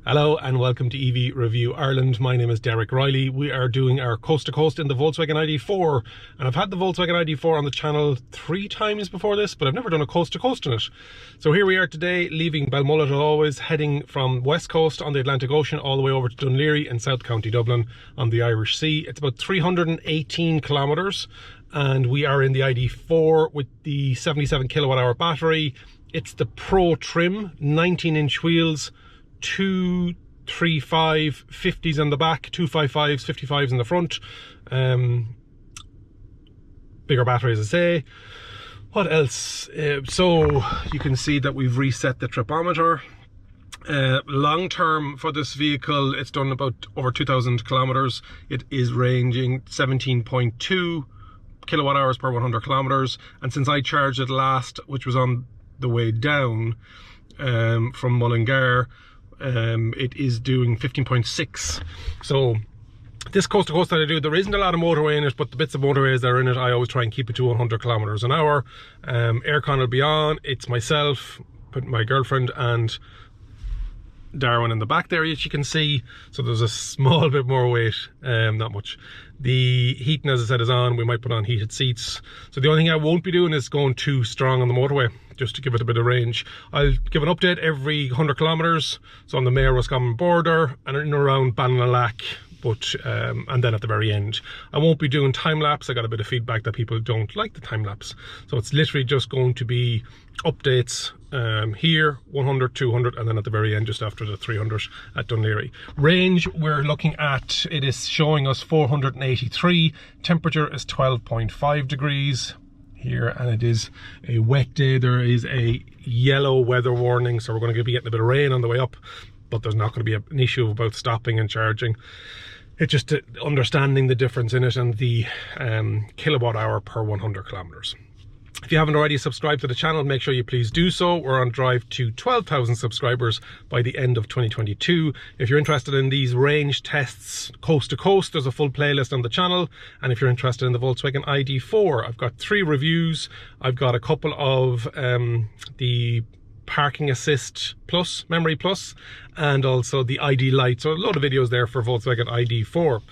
Hello and welcome to EV Review Ireland. My name is Derek Reilly. We are doing our coast to coast in the Volkswagen ID4, and I've had the Volkswagen ID4 on the channel 3 times before this, but I've never done a coast to coast in it. So here we are today, leaving Belmullet as always, heading from west coast on the Atlantic Ocean all the way over to Dun Laoghaire in South County Dublin on the Irish Sea. It's about 318 kilometres and we are in the ID4 with the 77 kilowatt hour battery. It's the Pro trim, 19-inch wheels, 235 50s on the back, 255s, 55s in the front. Bigger battery, as I say. What else? So you can see that we've reset the tripometer. Long term for this vehicle, it's done about over 2,000 kilometers. It is ranging 17.2 kilowatt hours per 100 kilometers, and since I charged it last, which was on the way down from Mullingar, it is doing 15.6. so this coast to coast that I do, there isn't a lot of motorway in it, but the bits of motorways that are in it, I always try and keep it to 100 kilometers an hour. Aircon will be on. It's myself, my girlfriend, and Darwin in the back there, as you can see. So there's a small bit more weight, not much. The heating, as I said, is on. We might put on heated seats. So the only thing I won't be doing is going too strong on the motorway, just to give it a bit of range. I'll give an update every 100 kilometers. So on the Mayo-Roscommon border and in and around Belmullet, but and then at the very end. I won't be doing time lapse. I got a bit of feedback that people don't like the time lapse, so it's literally just going to be updates here, 100, 200, and then at the very end, just after the 300 at Dun Laoghaire. Range, we're looking at, it is showing us 483. Temperature is 12.5 degrees here, and it is a wet day. There is a yellow weather warning, so we're going to be getting a bit of rain on the way up, but there's not going to be an issue about stopping and charging. It's just understanding the difference in it and the kilowatt hour per 100 kilometers. If you haven't already subscribed to the channel, make sure you please do so. We're on drive to 12,000 subscribers by the end of 2022. If you're interested in these range tests coast to coast, there's a full playlist on the channel. And if you're interested in the Volkswagen ID4, I've got 3 reviews. I've got a couple of the Parking Assist Plus, Memory Plus, and also the ID Lite. So a lot of videos there for Volkswagen ID4.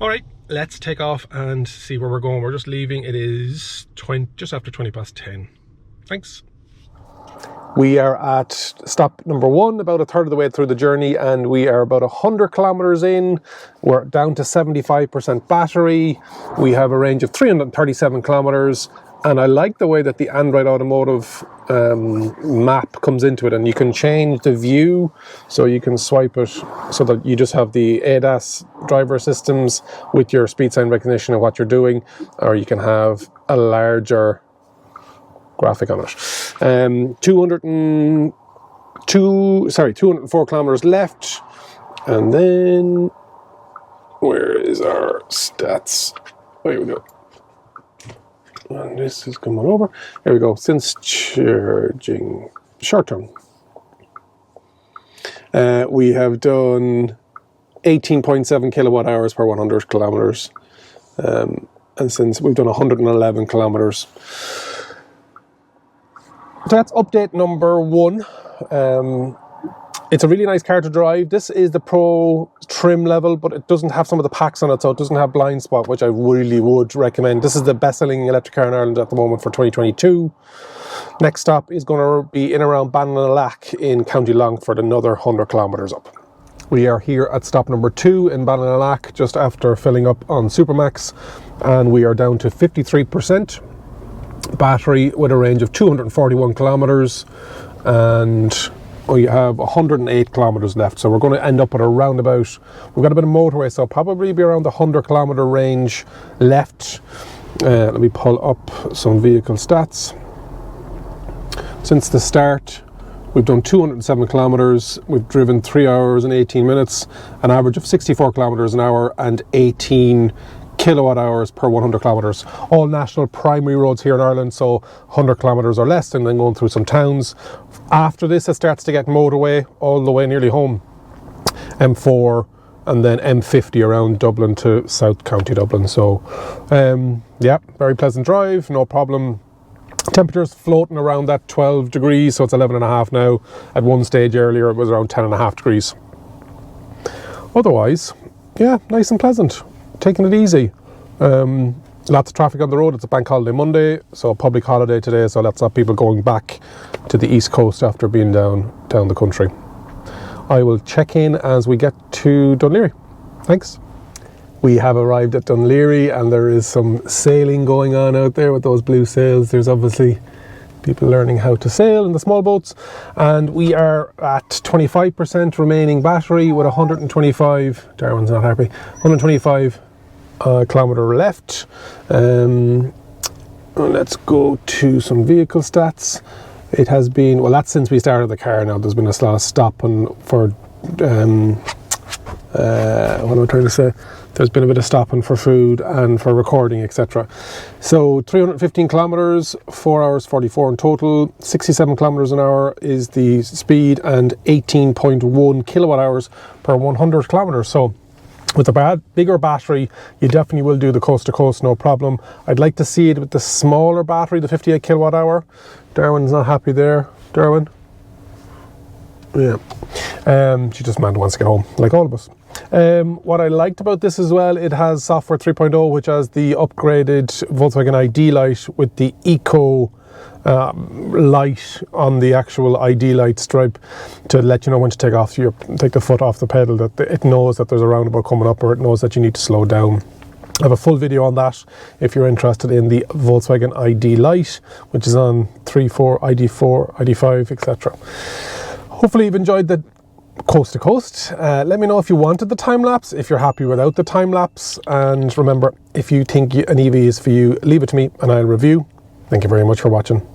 All right, let's take off and see where we're going. We're just leaving. It is just after 20 past 10. Thanks. We are at stop number 1, about a third of the way through the journey, and we are about 100 kilometers in. We're down to 75% battery. We have a range of 337 kilometers. And I like the way that the Android Automotive map comes into it, and you can change the view, so you can swipe it so that you just have the ADAS driver systems with your speed sign recognition of what you're doing, or you can have a larger graphic on it. 204 kilometers left, and then where is our stats? There we go. And this is coming over. There we go. Since charging short term, we have done 18.7 kilowatt hours per 100 kilometers, and since we've done 111 kilometers. So that's update number 1. It's a really nice car to drive. This is the Pro trim level, but it doesn't have some of the packs on it, so it doesn't have blind spot, which I really would recommend. This is the best-selling electric car in Ireland at the moment for 2022. Next stop is going to be in around Belmullet in County Longford, another 100 kilometres up. We are here at stop number 2 in Belmullet, just after filling up on Supermax, and we are down to 53% battery with a range of 241 kilometres, and we have 108 kilometers left, so we're going to end up at around about, we've got a bit of motorway, so probably be around the 100 kilometer range left. Let me pull up some vehicle stats. Since the start, we've done 207 kilometers, we've driven 3 hours and 18 minutes, an average of 64 kilometers an hour and 18 kilowatt hours per 100 kilometers. All national primary roads here in Ireland, so 100 kilometers or less, and then going through some towns. After this, it starts to get motorway all the way nearly home. M4 and then M50 around Dublin to South County Dublin. So yeah, very pleasant drive, no problem. Temperatures floating around that 12 degrees, so it's 11.5 now. At one stage earlier it was around 10.5 degrees. otherwise, yeah, nice and pleasant, taking it easy. Lots of traffic on the road. It's a bank holiday Monday, so a public holiday today, so lots of people going back to the east coast after being down the country. I will check in as we get to Dun Laoghaire. Thanks. We have arrived at Dun Laoghaire, and there is some sailing going on out there with those blue sails. There's obviously people learning how to sail in the small boats, and we are at 25% remaining battery with 125, Darwin's not happy, 125 kilometre left. Let's go to some vehicle stats. It has been, well, that's since we started the car now. There's been a lot of stopping for, what am I trying to say? There's been a bit of stopping for food and for recording, etc. So 315 kilometres, 4 hours 44 in total, 67 kilometres an hour is the speed, and 18.1 kilowatt hours per 100 kilometres. So with a bigger battery, you definitely will do the coast to coast, no problem. I'd like to see it with the smaller battery, the 58 kilowatt hour. Darwin's not happy there. Darwin? Yeah. She just wants to get home, like all of us. What I liked about this as well, it has software 3.0, which has the upgraded Volkswagen ID light with the Eco light on the actual ID light stripe to let you know when to take the foot off the pedal, that it knows that there's a roundabout coming up, or it knows that you need to slow down. I have a full video on that if you're interested in the Volkswagen ID light, which is on 3.4, ID4, ID5, etc. Hopefully you've enjoyed the coast to coast. Let me know if you wanted the time lapse, if you're happy without the time lapse, and remember, if you think an EV is for you, leave it to me and I'll review. Thank you very much for watching.